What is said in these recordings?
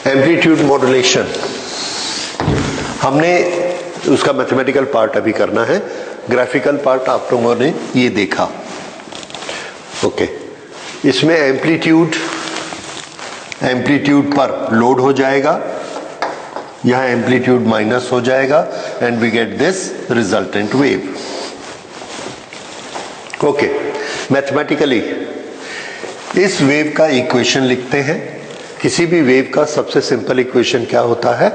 Amplitude modulation, हमने उसका mathematical part अभी करना है, ग्राफिकल पार्ट आप लोगों ने ये देखा। ओके, इसमें एम्पलीट्यूड पर लोड हो जाएगा, यहां एम्पलीट्यूड माइनस हो जाएगा and we get this resultant wave. Okay, mathematically इस वेव का इक्वेशन लिखते हैं। किसी भी वेव का सबसे सिंपल इक्वेशन क्या होता है?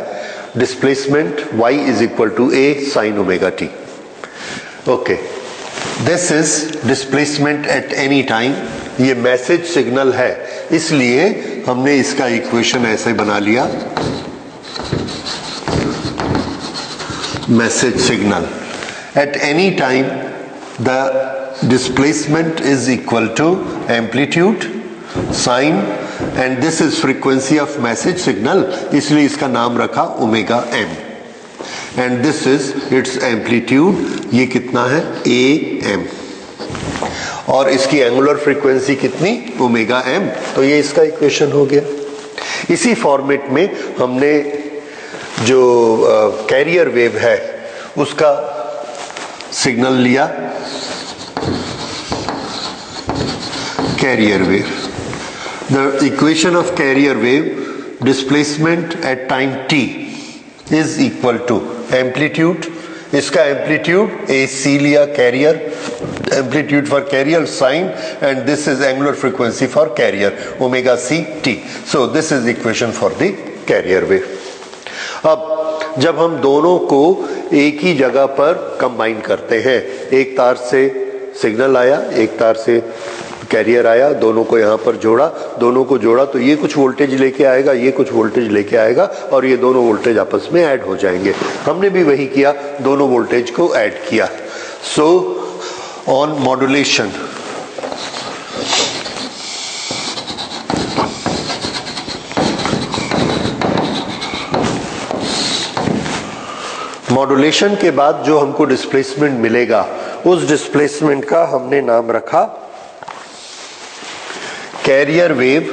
Displacement y is equal to a sin omega t। Okay, this is displacement at any time. ये मैसेज सिग्नल है, इसलिए हमने इसका इक्वेशन ऐसे बना लिया, message signal at any time the displacement is equal to amplitude sine and this is frequency of message signal, इसलिए इसका नाम रखा omega m and this is its amplitude, ये कितना है am, और इसकी एंगुलर फ्रीक्वेंसी कितनी ओमेगा m, तो ये इसका इक्वेशन हो गया। इसी फॉर्मेट में हमने जो कैरियर वेव है उसका सिग्नल लिया, carrier wave. The equation of carrier wave, displacement at time t is equal to amplitude, इसका एम्पलीट्यूड AC लिया, carrier amplitude for carrier sine and this is angular frequency for carrier omega c t। So this is equation for the carrier wave. अब जब हम दोनों को एक ही जगह पर कंबाइन करते हैं, एक तार से सिग्नल आया, एक तार से कैरियर आया, दोनों को यहाँ पर जोड़ा तो ये कुछ वोल्टेज लेके आएगा, ये कुछ वोल्टेज लेके आएगा और ये दोनों वोल्टेज आपस में ऐड हो जाएंगे। हमने भी वही किया, दोनों वोल्टेज को ऐड किया। सो ऑन मॉड्यूलेशन मॉड्यूलेशन के बाद जो हमको डिस्प्लेसमेंट मिलेगा, उस डिस्प्लेसमेंट का हमने नाम रखा carrier wave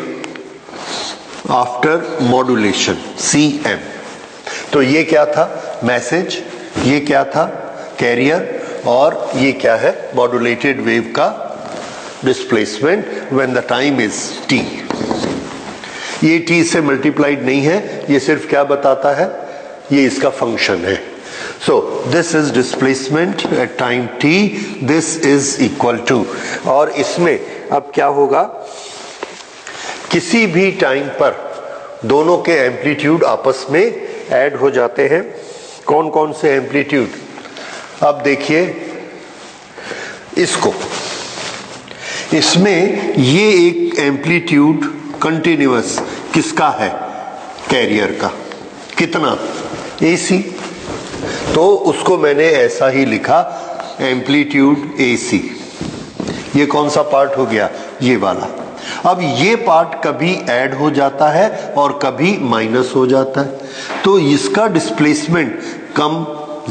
after modulation CM। तो ये क्या था? मैसेज, ये क्या था? कैरियर, और ये क्या है? मॉड्यूलेटेड वेव का displacement when the time is t। ये t से मल्टीप्लाइड नहीं है, ये सिर्फ क्या बताता है? ये इसका फंक्शन है। So this is displacement at time t, this is equal to, और इसमें अब क्या होगा? किसी भी टाइम पर दोनों के एम्पलीट्यूड आपस में ऐड हो जाते हैं। कौन कौन से एम्पलीट्यूड? अब देखिए इसको, इसमें ये एक एम्पलीट्यूड कंटिन्यूअस किसका है? कैरियर का। कितना? AC। तो उसको मैंने ऐसा ही लिखा, एम्पलीट्यूड AC। ये कौन सा पार्ट हो गया? ये वाला। अब ये पार्ट कभी ऐड हो जाता है और कभी माइनस हो जाता है, तो इसका डिस्प्लेसमेंट कम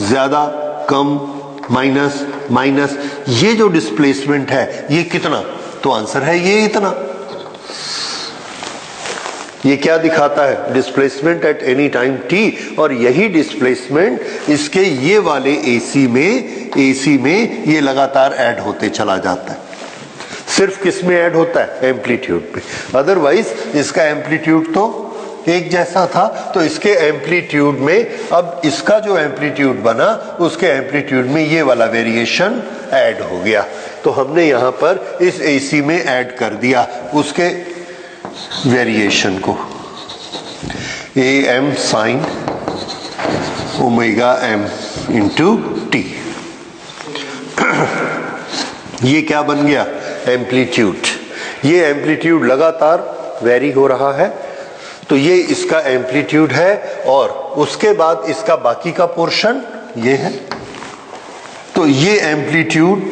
ज्यादा, कम माइनस माइनस, ये जो डिस्प्लेसमेंट है ये कितना? तो आंसर है ये इतना। ये क्या दिखाता है? Displacement at any time t, और यही डिस्प्लेसमेंट इसके ये वाले AC में ये लगातार ऐड होते चला जाता है। सिर्फ किस में ऐड होता है? एम्पलीट्यूड पे। अदरवाइज इसका एम्पलीट्यूड तो एक जैसा था, तो इसके एम्पलीट्यूड में, अब इसका जो एम्पलीट्यूड बना उसके एम्पलीट्यूड में ये वाला वेरिएशन ऐड हो गया, तो हमने यहां पर इस AC में ऐड कर दिया उसके वेरिएशन को, AM sine omega m into t। ये क्या बन गया? एम्पलीट्यूड। ये एम्पलीट्यूड लगातार वेरी हो रहा है, तो ये इसका एम्पलीट्यूड है, और उसके बाद इसका बाकी का पोर्शन ये है। तो ये एम्पलीट्यूड,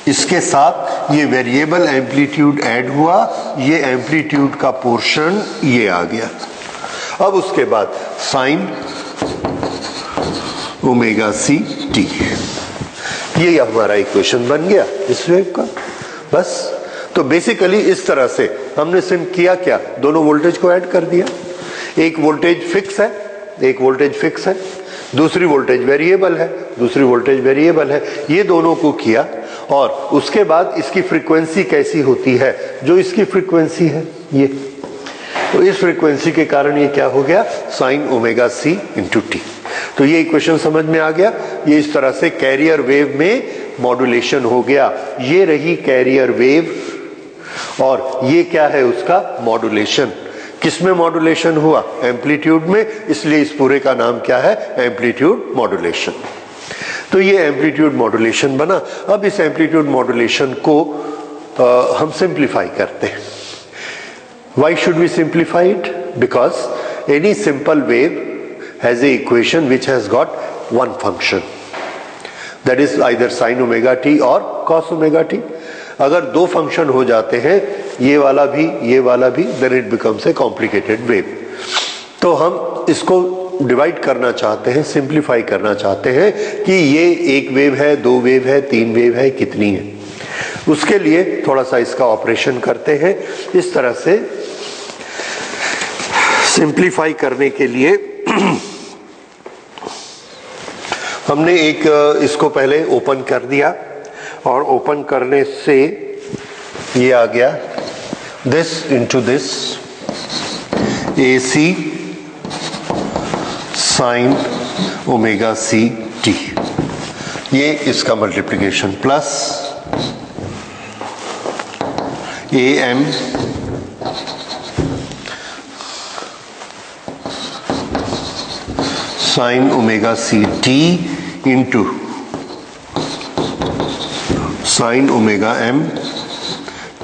इसके साथ ये वेरिएबल एम्पलीट्यूड ऐड हुआ, ये एम्पलीट्यूड का पोर्शन ये आ गया। अब उसके बाद साइन ओमेगा c t, ये हमारा इक्वेशन बन गया इस वेव का। बस, तो बेसिकली इस तरह से हमने सिर्फ किया क्या? दोनों वोल्टेज को ऐड कर दिया। एक वोल्टेज फिक्स है, एक वोल्टेज फिक्स है, दूसरी वोल्टेज वेरिएबल है, दूसरी वोल्टेज वेरिएबल है, ये दोनों को किया और उसके बाद इसकी फ्रीक्वेंसी कैसी होती है, जो इसकी फ्रीक्वेंसी है ये, तो इस फ्रीक्वेंसी के कारण ये क्या हो गया, sine omega C into T. तो ये इक्वेशन समझ में आ गया। ये इस तरह से कैरियर वेव में मॉड्यूलेशन हो गया। ये रही कैरियर वेव और ये क्या है उसका मॉड्यूलेशन। किसमें मॉड्यूलेशन हुआ, एम्पलीट्यूड में, इसलिए इस पूरे का नाम क्या है, एम्पलीट्यूड मॉड्यूलेशन। तो ये एम्पलीट्यूड मॉड्यूलेशन बना। अब इस एम्पलीट्यूड मॉड्यूलेशन को हम सिंप्लीफाई करते हैं। Why should we simplify it? Because any simple wave has a equation which has got one function, that is either sin omega t or cos omega t. अगर दो function हो जाते हैं, ये वाला भी ये वाला भी, then it becomes a complicated wave. तो हम इसको डिवाइड करना चाहते हैं, सिंप्लीफाई करना चाहते हैं कि ये एक वेव है, दो वेव है, तीन वेव है, कितनी है। उसके लिए थोड़ा सा इसका ऑपरेशन करते हैं। इस तरह से सिंप्लीफाई करने के लिए हमने एक इसको पहले ओपन कर दिया और ओपन करने से ये आ गया this into this A C sine omega C T, ये इसका multiplication plus A M sine omega C T into sine omega M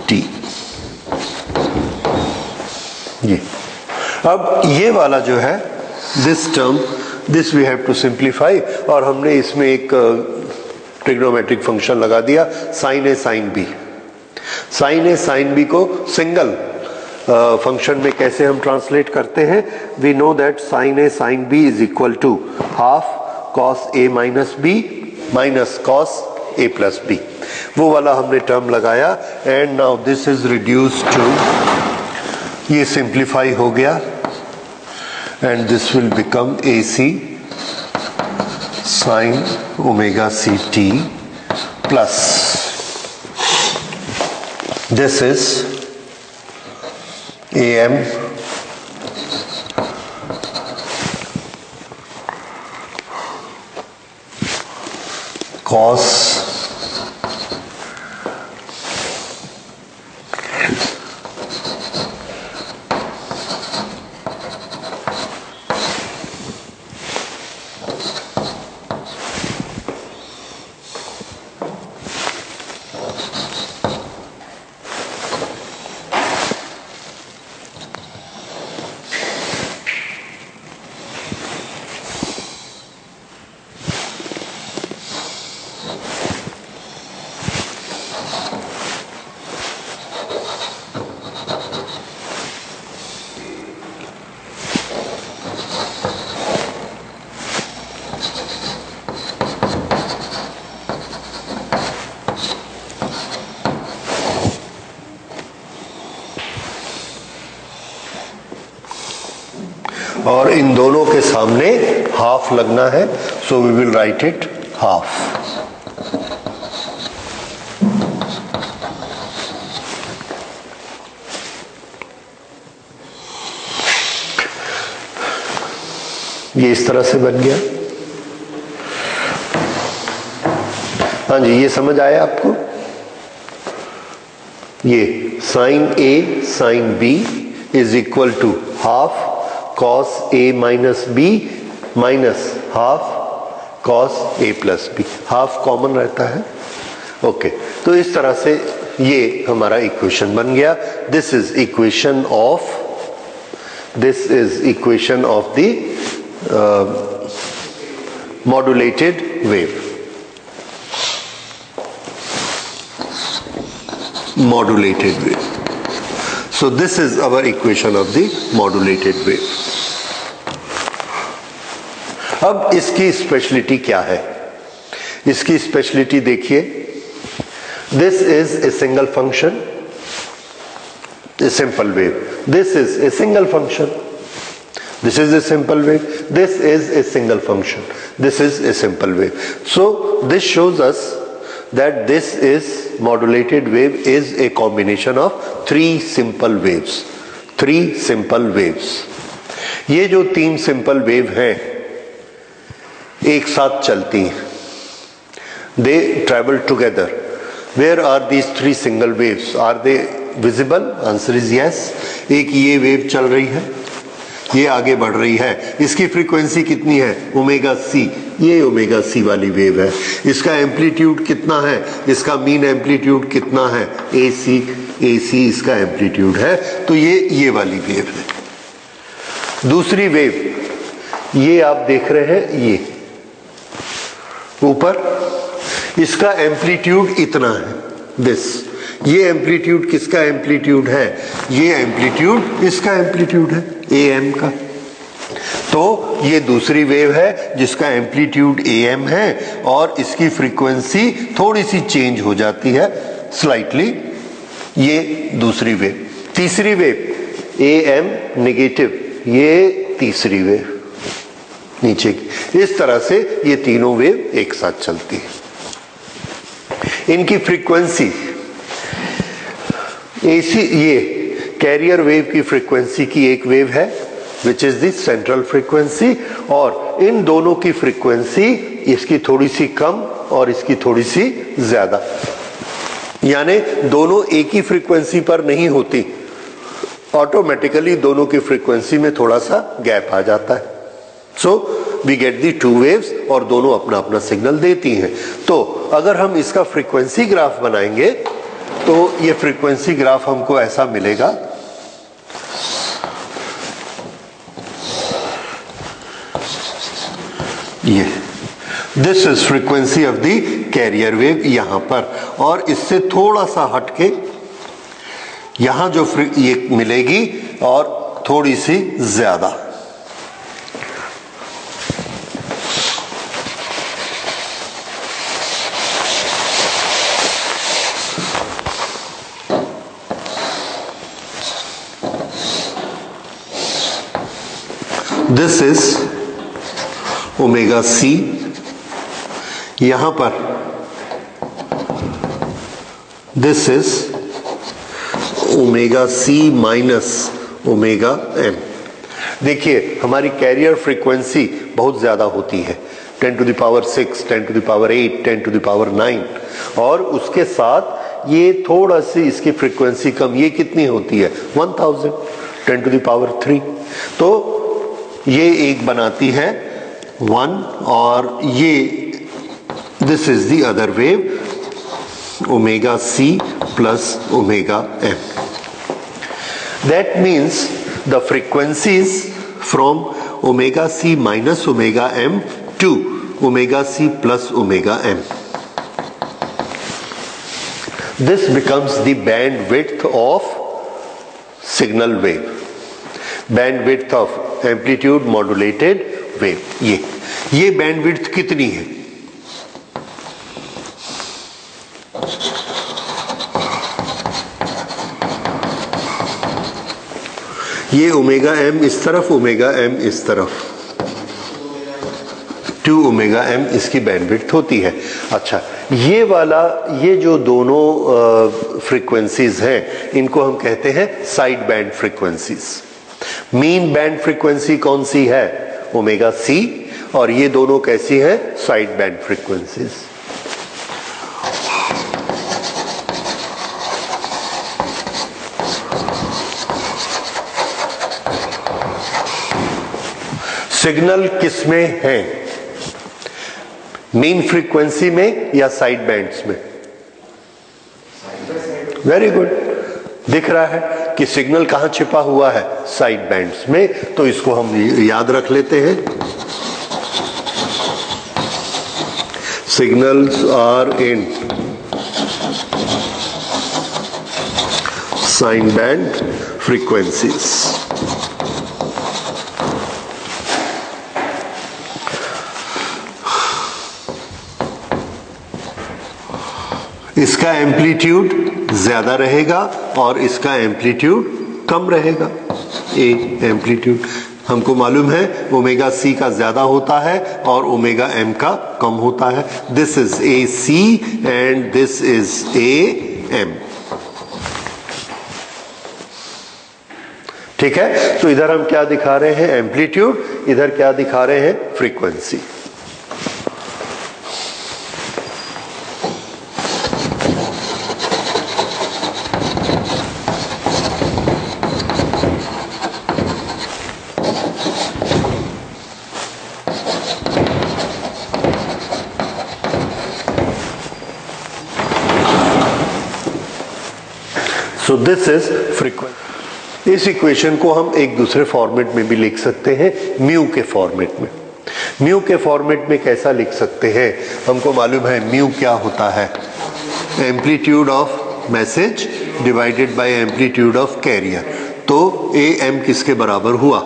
T. ये अब ये वाला जो है this term, this we have to simplify, और हमने इसमें एक ट्रिग्नोमेट्रिक फंक्शन लगा दिया sine A sine B. Sine A sine B को सिंगल फंक्शन में कैसे हम ट्रांसलेट करते हैं, we know that sign A sine B is equal to half cos A minus B minus cos A plus B, वो वाला हमने term लगाया। And now this is reduced to, ये सिंप्लीफाई हो गया and this will become A C sine omega C T plus this is AM cos और इन दोनों के सामने हाफ लगना है, so we will write it half. ये इस तरह से बन गया। हाँ जी, ये समझ आया आपको। ये sine A sine B is equal to half cos A minus B minus half cos A plus B, half common रहता है। ओके, तो इस तरह से ये हमारा इक्वेशन बन गया। This is equation of the modulated wave. Modulated wave. So this is our equation of the modulated wave. अब इसकी स्पेशलिटी क्या है? इसकी स्पेशलिटी देखिए, this is a single function, a simple wave, this is a single function. This is a simple wave. This is a single function. This is a simple wave. So this shows us that this is modulated wave is a combination of three simple waves. Three simple waves. ये जो तीन simple wave हैं एक साथ चलती हैं. They travel together. Where are these three single waves? Are they visible? Answer is yes. एक ये वेव चल रही है, ये आगे बढ़ रही है. इसकी फ्रीक्वेंसी कितनी है? Omega C. ये ओमेगा सी वाली वेव है. इसका एम्पलीट्यूड कितना है? इसका मीन एम्पलीट्यूड कितना है? ए सी इसका एम्पलीट्यूड है. तो ये वाली वेव है. दूसरी वेव ये आप देख रहे हैं, ये ऊपर इसका एम्पलीट्यूड इतना है. दिस ये एम्पलीट्यूड किसका एम्पलीट्यूड है? ये एम्पलीट्यूड इसका एम्पलीट्यूड है, ए एम का. तो ये दूसरी वेव है जिसका एम्पलीट्यूड ए एम है और इसकी फ्रीक्वेंसी थोड़ी सी चेंज हो जाती है स्लाइटली. ये दूसरी वेव. तीसरी वेव ए एम नेगेटिव, ये तीसरी वेव नीचे की. इस तरह से ये तीनों वेव एक साथ चलती है. इनकी फ्रीक्वेंसी एसी, ये कैरियर वेव की फ्रीक्वेंसी की एक वेव है which is the central frequency, और इन दोनों की फ्रीक्वेंसी इसकी थोड़ी सी कम और इसकी थोड़ी सी ज्यादा, यानी दोनों एक ही फ्रीक्वेंसी पर नहीं होती. ऑटोमेटिकली दोनों की फ्रीक्वेंसी में थोड़ा सा गैप आ जाता है. So we get the two waves और दोनों अपना अपना सिग्नल देती हैं. तो अगर हम इसका फ्रीक्वेंसी ग्राफ बनाएंगे तो ये फ्रीक्वेंसी ग्राफ हमको ऐसा मिलेगा. ये this is frequency of the carrier wave यहां पर, और इससे थोड़ा सा हटके यहां जो ये मिलेगी और थोड़ी सी ज्यादा. This is omega C. यहां पर this is omega C minus omega M. देखिए हमारी कैरियर फ्रीक्वेंसी बहुत ज्यादा होती है, 10 to the power 6, 10 to the power 8, 10 to the power 9, और उसके साथ ये थोड़ा सी इसकी फ्रीक्वेंसी कम. ये कितनी होती है? 1000, 10 to the power 3. तो ये एक बनाती है 1, और ये this is the other wave omega C plus omega M. That means the frequencies from omega C minus omega M to omega C plus omega M. This becomes the bandwidth of signal wave, bandwidth of amplitude modulated wave. ये bandwidth कितनी है? ये omega M इस तरफ, omega M इस तरफ, 2 omega M इसकी bandwidth होती है. अच्छा, ये वाला, ये जो दोनों फ्रीक्वेंसीज हैं इनको हम कहते हैं side band frequencies. Mean band frequency कौन सी है? Omega C. और ये दोनों कैसी है? Side band frequencies. सिग्नल किसमें है? मेन फ्रीक्वेंसी में या साइड बैंड्स में? Very good. दिख रहा है कि सिग्नल कहां छिपा हुआ है? साइड बैंड्स में. तो इसको हम याद रख लेते हैं. Signals are in side band frequencies. इसका एम्पलीट्यूड ज्यादा रहेगा और इसका एम्पलीट्यूड कम रहेगा. ए एम्पलीट्यूड हमको मालूम है ओमेगा सी का ज्यादा होता है और ओमेगा एम का कम होता है। This is A C and this is A M. ठीक है, तो इधर हम क्या दिखा रहे हैं, एम्पलीट्यूड, इधर क्या दिखा रहे हैं, frequency. So this is frequency. इस इक्वेशन को हम एक दूसरे फॉर्मेट में भी लिख सकते हैं, म्यू के फॉर्मेट में। म्यू के फॉर्मेट में कैसा लिख सकते हैं, हमको मालूम है म्यू क्या होता है, amplitude of message divided by amplitude of carrier. तो ए एम किसके बराबर हुआ,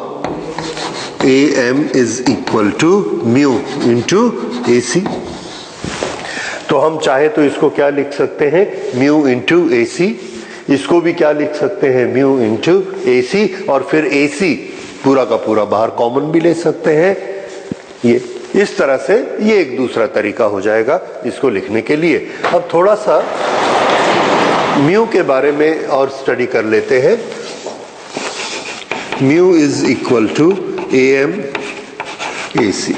A M is equal to mu into A C. तो हम चाहे तो इसको क्या लिख सकते हैं, म्यू इंटू ए सी। इसको भी क्या लिख सकते हैं, म्यू इंटू ए सी, और फिर ए सी पूरा का पूरा बाहर कॉमन भी ले सकते हैं। ये इस तरह से ये एक दूसरा तरीका हो जाएगा इसको लिखने के लिए। अब थोड़ा सा म्यू के बारे में और स्टडी कर लेते हैं। Mu is equal to A M A C.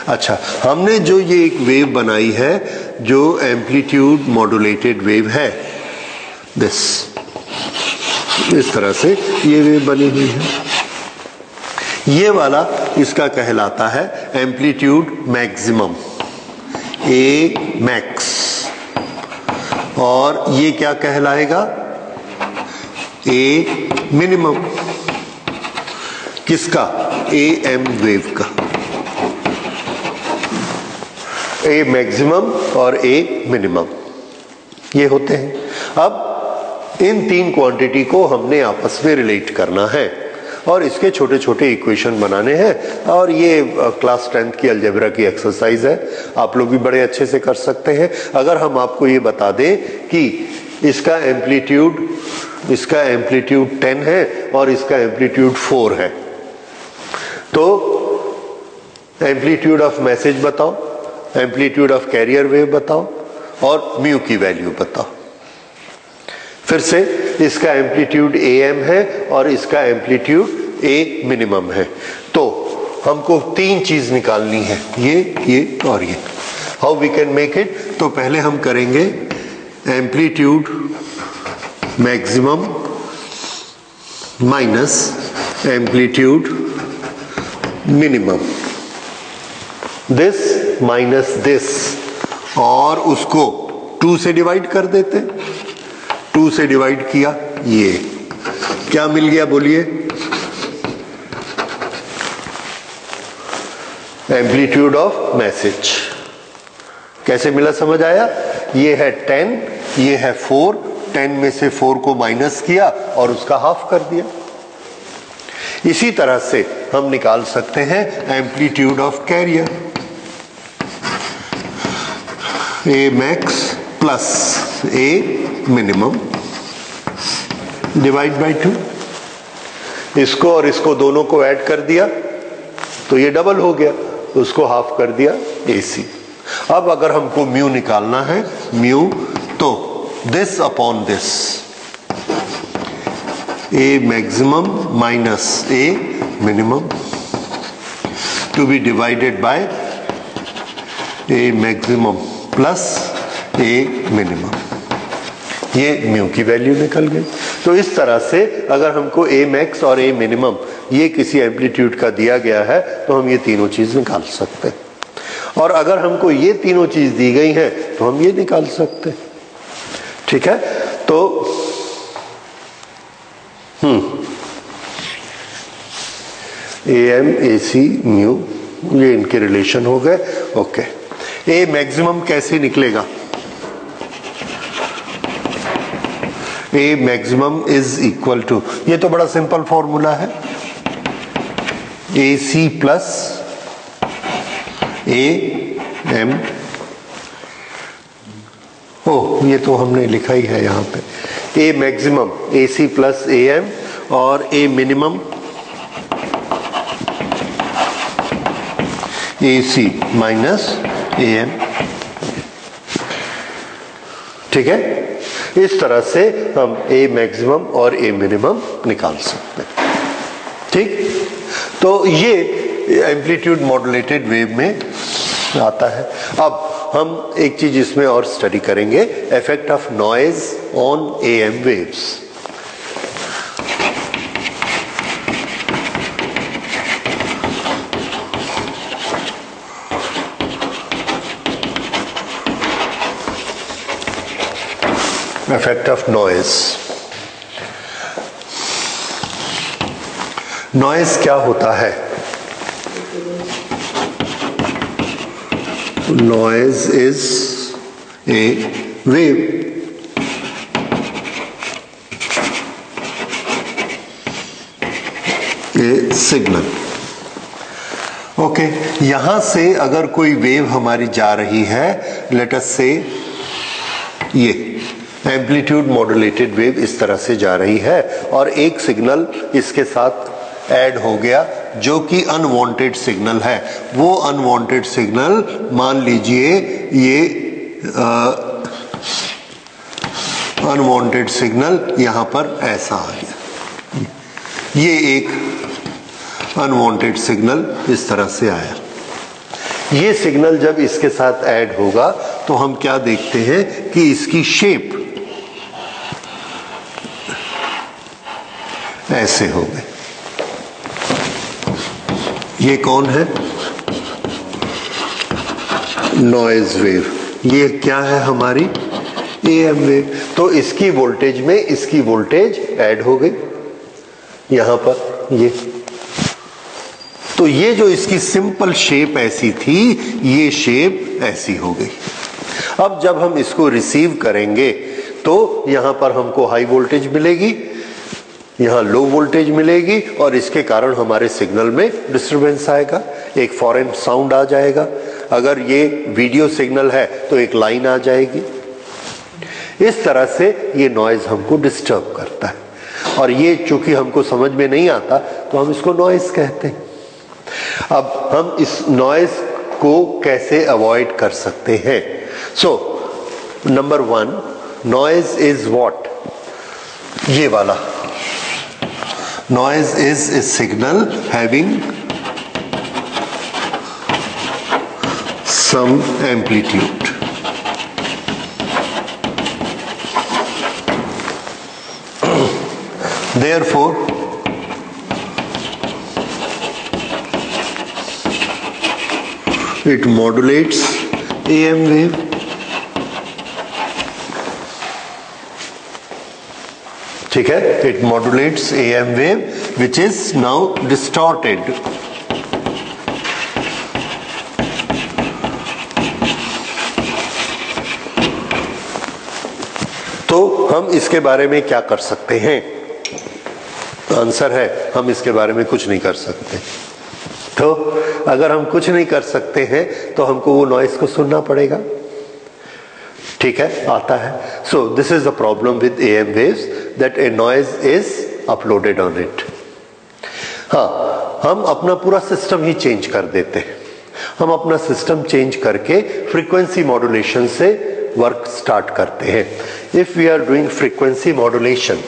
अच्छा, हमने जो ये एक वेव बनाई है जो एम्पलीट्यूड मॉड्यूलेटेड वेव है, दिस इस तरह से ये वेव बनी हुई है, ये वाला इसका कहलाता है एम्पलीट्यूड मैक्सिमम, ए मैक्स। और ये क्या कहलाएगा, ए मिनिमम। किसका, ए एम वेव का, ए मैक्सिमम और ए मिनिमम, ये होते हैं। अब इन तीन क्वांटिटी को हमने आपस में रिलेट करना है और इसके छोटे छोटे इक्वेशन बनाने हैं। और ये क्लास 10th की अलजेब्रा की एक्सरसाइज है, आप लोग भी बड़े अच्छे से कर सकते हैं। अगर हम आपको ये बता दें कि इसका एम्पलीट्यूड 10 है और इसका एम्पलीट्यूड 4 है, तो एम्पलीट्यूड ऑफ मैसेज बताओ, एम्पलीट्यूड ऑफ कैरियर वेव बताओ और म्यू की वैल्यू बताओ। फिर से इसका एम्पलीट्यूड ए एम है और इसका एम्पलीट्यूड ए मिनिमम है। तो हमको तीन चीज निकालनी है, ये और ये। How we can make it, तो पहले हम करेंगे amplitude maximum minus amplitude minimum, this minus this, और उसको 2 से डिवाइड कर देते। 2 से डिवाइड किया, ये क्या मिल गया बोलिए, एम्पलीट्यूड ऑफ मैसेज। कैसे मिला समझ आया, ये है 10, ये है 4, 10 में से 4 को माइनस किया और उसका हाफ कर दिया। इसी तरह से हम निकाल सकते हैं amplitude of carrier, A max plus A minimum divide by 2। इसको और इसको दोनों को ऐड कर दिया तो ये डबल हो गया, उसको हाफ कर दिया AC। अब अगर हमको म्यू निकालना है, म्यू, तो this upon this, A maximum minus A minimum to be divided by A maximum plus A minimum. ये म्यू की वैल्यू निकल गई। तो इस तरह से अगर हमको ए मैक्स और ए मिनिमम ये किसी एम्पलीट्यूड का दिया गया है तो हम ये तीनों चीज निकाल सकते हैं, और अगर हमको ये तीनों चीज दी गई हैं तो हम ये निकाल सकते हैं। ठीक है, तो A M A C mu, ये इनके रिलेशन हो गए। ओके, ए मैक्सिमम कैसे निकलेगा, ए मैक्सिमम इज इक्वल टू, ये तो बड़ा सिंपल फॉर्मूला है, ए सी प्लस ए एम। ओ, ये तो हमने लिखा ही है यहां पे, A maximum A C plus A M और A minimum AC minus AM। ठीक है, इस तरह से हम A मैक्सिमम और A मिनिमम निकाल सकते हैं। ठीक, तो ये एम्पलीट्यूड मॉड्यूलेटेड वेव में आता है। अब हम एक चीज इसमें और स्टडी करेंगे, effect of noise on AM waves. Effect of noise. Noise क्या होता है? Noise is a wave. A signal. Okay, यहां से अगर कोई वेव हमारी जा रही है, लेट अस से ये एम्पलीट्यूड मॉड्यूलेटेड वेव इस तरह से जा रही है और एक सिग्नल इसके साथ ऐड हो गया जो कि अनवांटेड सिग्नल है। वो अनवांटेड सिग्नल मान लीजिए ये अनवांटेड सिग्नल यहां पर ऐसा आ गया, ये एक अनवांटेड सिग्नल इस तरह से आया। ये सिग्नल जब इसके साथ ऐड होगा तो हम क्या देखते हैं कि इसकी शेप ऐसे हो गई। ये कौन है? Noise wave. ये क्या है? हमारी AM वेव। तो इसकी वोल्टेज में इसकी वोल्टेज ऐड हो गई यहां पर ये। तो ये जो इसकी सिंपल शेप ऐसी थी, ये शेप ऐसी हो गई। अब जब हम इसको रिसीव करेंगे तो यहां पर हमको हाई वोल्टेज मिलेगी, यहां लो वोल्टेज मिलेगी और इसके कारण हमारे सिग्नल में डिस्टरबेंस आएगा, एक फॉरेन साउंड आ जाएगा। अगर ये वीडियो सिग्नल है तो एक लाइन आ जाएगी। इस तरह से ये नॉइज हमको डिस्टर्ब करता है और ये चूंकि हमको समझ में नहीं आता तो हम इसको नॉइज कहते हैं। अब हम इस नॉइज को कैसे अवॉइड कर सकते हैं? So number 1, noise is what? ये वाला noise is a signal having some amplitude. Therefore, it modulates AM wave. ठीक है, it modulates AM wave which is now distorted. तो हम इसके बारे में क्या कर सकते हैं? आंसर है हम इसके बारे में कुछ नहीं कर सकते। तो अगर हम कुछ नहीं कर सकते हैं तो हमको वो नॉइस को सुनना पड़ेगा। ठीक है, आता है। So this is the problem with AM waves that a noise is uploaded on it. हाँ, हम अपना पूरा सिस्टम ही चेंज कर देते हैं। हम अपना सिस्टम चेंज करके फ्रीक्वेंसी मॉड्यूलेशन से वर्क स्टार्ट करते हैं। If we are doing frequency modulation,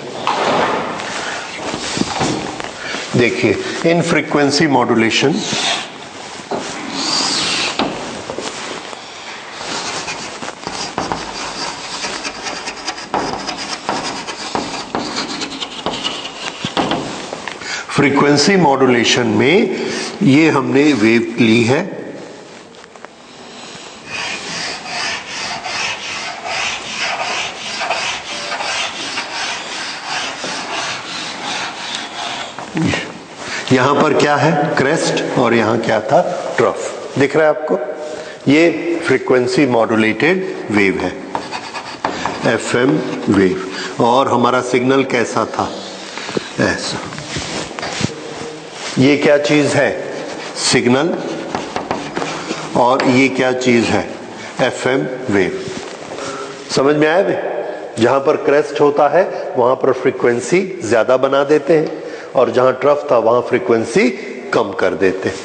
देखिए in frequency modulation frequency modulation में ये हमने वेव ली है, यहां पर क्या है? क्रेस्ट, और यहां क्या था? ट्रफ। दिख रहा है आपको? ये फ्रीक्वेंसी मॉड्यूलेटेड वेव है, FM वेव। और हमारा सिग्नल कैसा था? ऐसा। ये क्या चीज है? सिग्नल। और ये क्या चीज है? FM wave. समझ में आया भाई? जहां पर क्रेस्ट होता है वहां पर फ्रीक्वेंसी ज्यादा बना देते हैं और जहां ट्रफ था वहां फ्रीक्वेंसी कम कर देते हैं।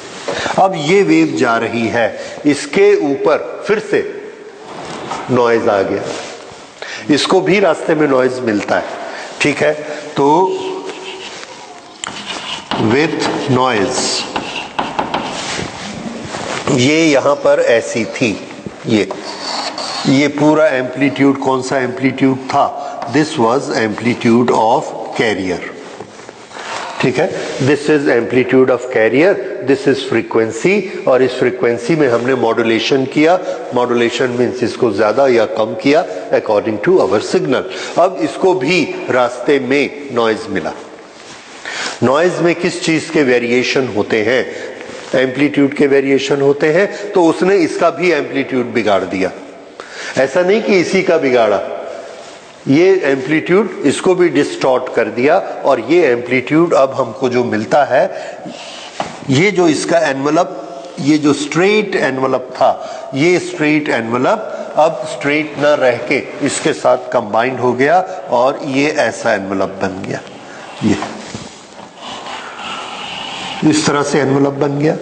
अब ये वेव जा रही है, इसके ऊपर फिर से नॉइज आ गया, इसको भी रास्ते में नॉइज मिलता है, ठीक है। तो विथ नॉइज, ये यहां पर ऐसी थी, ये पूरा एम्पलीट्यूड कौन सा एम्पलीट्यूड था? This was amplitude of carrier, ठीक है। This is amplitude of carrier, this is frequency, और इस फ्रीक्वेंसी में हमने मॉड्यूलेशन किया। मॉड्यूलेशन मीन्स इसको ज्यादा या कम किया अकॉर्डिंग टू आवर सिग्नल। अब इसको भी रास्ते में नॉइज मिला। नॉइज में किस चीज के वेरिएशन होते हैं? एम्पलीट्यूड के वेरिएशन होते हैं। तो उसने इसका भी एम्पलीट्यूड बिगाड़ दिया, ऐसा नहीं कि इसी का बिगाड़ा, ये एम्पलीट्यूड इसको भी डिस्टॉर्ट कर दिया, और ये एम्पलीट्यूड अब हमको जो मिलता है, ये जो इसका एनवलप, ये जो स्ट्रेट एनवलप था, ये स्ट्रेट एनवलप अब स्ट्रेट ना रह के इसके साथ कंबाइंड हो गया और ये ऐसा एनवलप बन गया, ये इस तरह से एनवलप बन गया।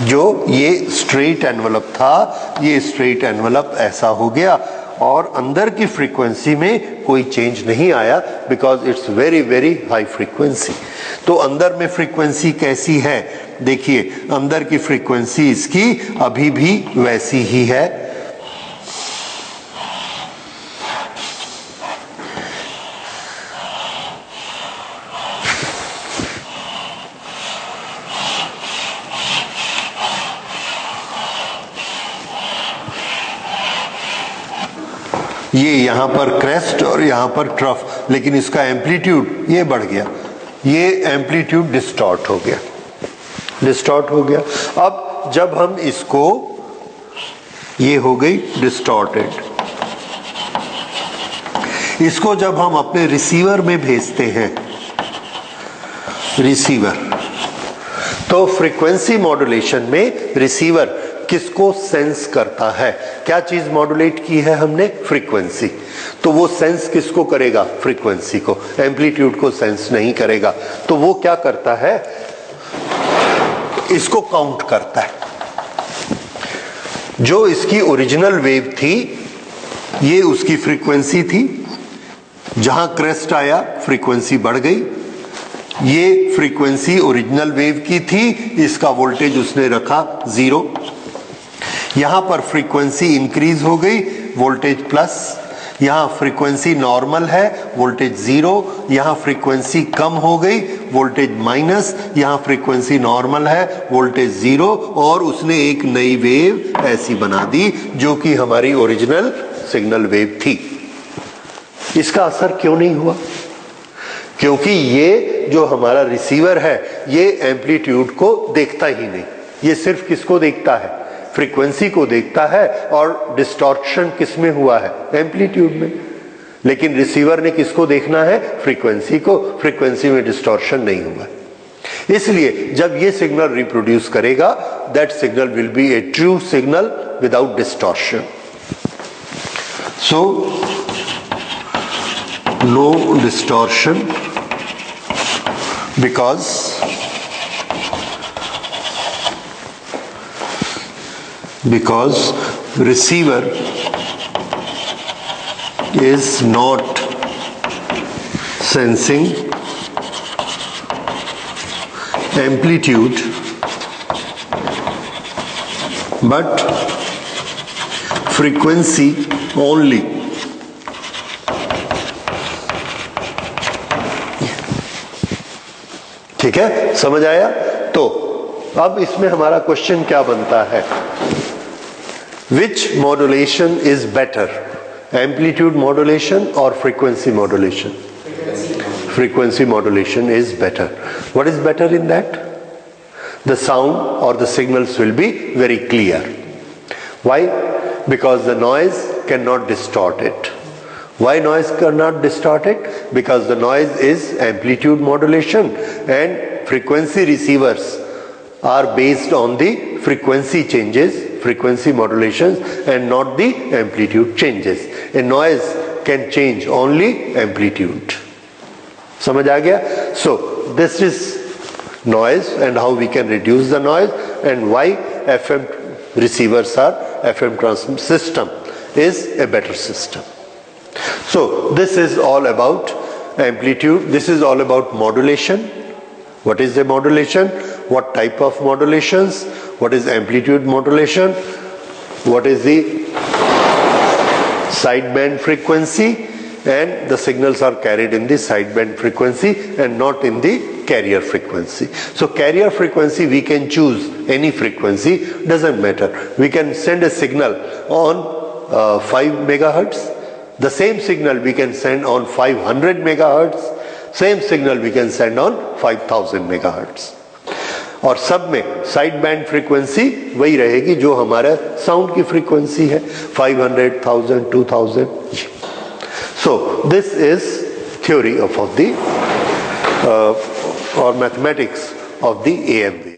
जो ये स्ट्रेट एनवलप था, ये स्ट्रेट एनवलप ऐसा हो गया, और अंदर की फ्रीक्वेंसी में कोई चेंज नहीं आया, because it's very very high frequency. तो अंदर में फ्रीक्वेंसी कैसी है? देखिए, अंदर की फ्रीक्वेंसी इसकी अभी भी वैसी ही है, ये यहां पर क्रेस्ट और यहां पर ट्रफ, लेकिन इसका एम्पलीट्यूड ये बढ़ गया, ये एम्पलीट्यूड डिस्टॉर्ट हो गया, डिस्टॉर्ट हो गया। अब जब हम इसको, ये हो गई डिस्टॉर्टेड, इसको जब हम अपने रिसीवर में भेजते हैं, रिसीवर, तो फ्रीक्वेंसी मॉड्यूलेशन में रिसीवर किसको सेंस करता है? क्या चीज मॉड्यूलेट की है हमने? फ्रीक्वेंसी। तो वो सेंस किसको करेगा? फ्रीक्वेंसी को, एम्पलीट्यूड को सेंस नहीं करेगा। तो वो क्या करता है? इसको काउंट करता है। जो इसकी ओरिजिनल वेव थी, ये उसकी फ्रीक्वेंसी थी, जहां क्रेस्ट आया फ्रीक्वेंसी बढ़ गई, ये फ्रीक्वेंसी ओरिजिनल वेव की थी, इसका वोल्टेज उसने रखा 0, यहां पर फ्रीक्वेंसी इंक्रीज हो गई, वोल्टेज प्लस, यहां फ्रीक्वेंसी नॉर्मल है, वोल्टेज 0, यहां फ्रीक्वेंसी कम हो गई, वोल्टेज माइनस, यहां फ्रीक्वेंसी नॉर्मल है, वोल्टेज 0, और उसने एक नई वेव ऐसी बना दी जो कि हमारी ओरिजिनल सिग्नल वेव थी। इसका असर क्यों नहीं हुआ? क्योंकि ये जो हमारा रिसीवर है, ये एम्पलीट्यूड को देखता ही नहीं, ये सिर्फ किसको देखता है? फ्रीक्वेंसी को देखता है, और डिस्टॉर्शन किस में हुआ है? एम्पलीट्यूड में। लेकिन रिसीवर ने किसको देखना है? फ्रीक्वेंसी को, फ्रीक्वेंसी में डिस्टॉर्शन नहीं हुआ। इसलिए जब ये सिग्नल रिप्रोड्यूस करेगा, that signal will be a true signal without distortion. So no distortion, because receiver is not sensing amplitude but frequency only. ठीक है, समझ आया? तो अब इसमें हमारा क्वेश्चन क्या बनता है? Which modulation is better? Amplitude modulation or frequency modulation? Frequency modulation is better. What is better in that? The sound or the signals will be very clear. Why? Because the noise cannot distort it. Why noise cannot distort it? Because the noise is amplitude modulation, and frequency receivers are based on the frequency changes, frequency modulations, and not the amplitude changes. A noise can change only amplitude. समझ आ गया? So this is noise and how we can reduce the noise, and why FM receivers are FM transmission system is a better system. So this is all about amplitude. This is all about modulation. What is the modulation? What type of modulations? What is amplitude modulation? What is the sideband frequency? And the signals are carried in the sideband frequency and not in the carrier frequency. So carrier frequency, we can choose any frequency, doesn't matter. We can send a signal on 5 megahertz. The same signal we can send on 500 megahertz. Same signal we can send on 5000 megahertz. और सब में side band frequency वही रहेगी जो हमारा sound की frequency है, 500, 1000, 2000. So this is theory of the or mathematics of the AM wave.